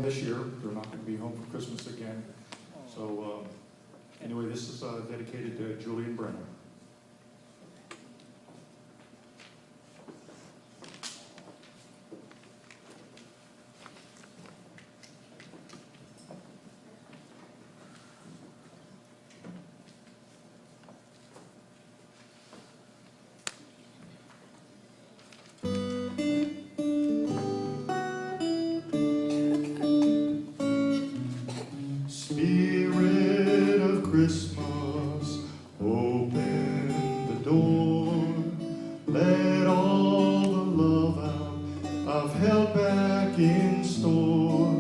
this year. They're not going to be home for Christmas again. So anyway, this is dedicated to Julie and Brenna. Spirit of Christmas, open the door. Let all the love out I've held back in store.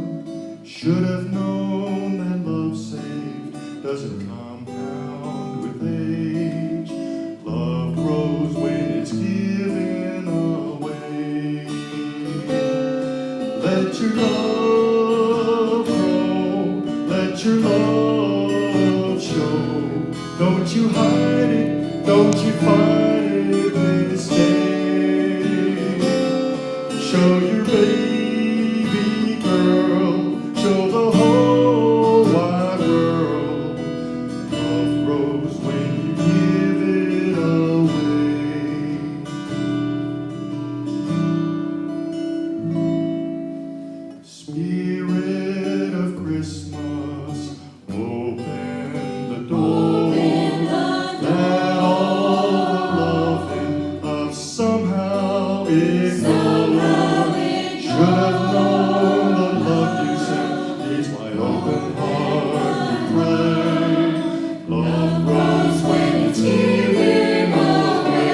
Should have known that love saved doesn't compound with age. Love grows when it's given away. Let your love let your love show. Don't you hide it, don't you fight it this day. Show your baby girl, show the whole wide world. Love grows when you give it away. Spirit of Christmas, open the door. Let all the loving I've somehow ignored. Should have known the love you sent needs my open heart to pray. Love grows when it's given away.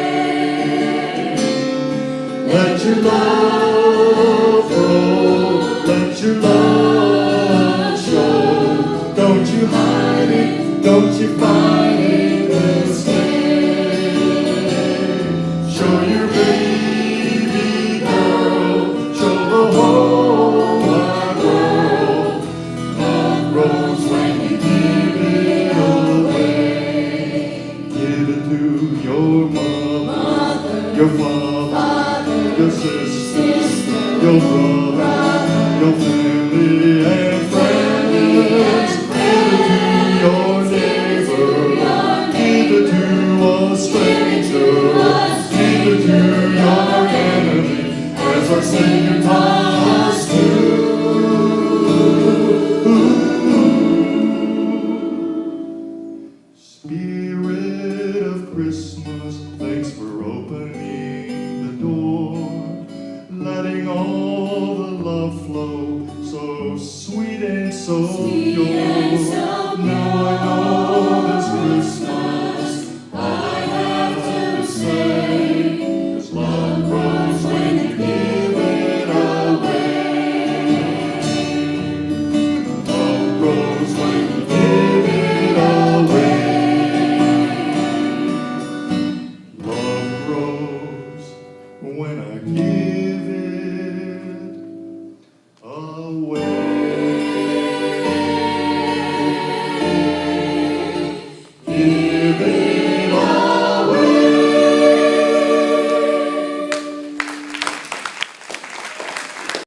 Let your love grow, let your love show. Don't you hide it, don't you fight it this day. Show your baby girl, show the whole wide world. Love grows when you give it away. Give it to your mother, your father, your sisters, your brother, your family and friends. Your neighbor, give it to a stranger, give it to your enemy, as our Savior taught us to. Spirit of Christmas, thanks for opening the door, letting all the love flow, so sweet and so pure.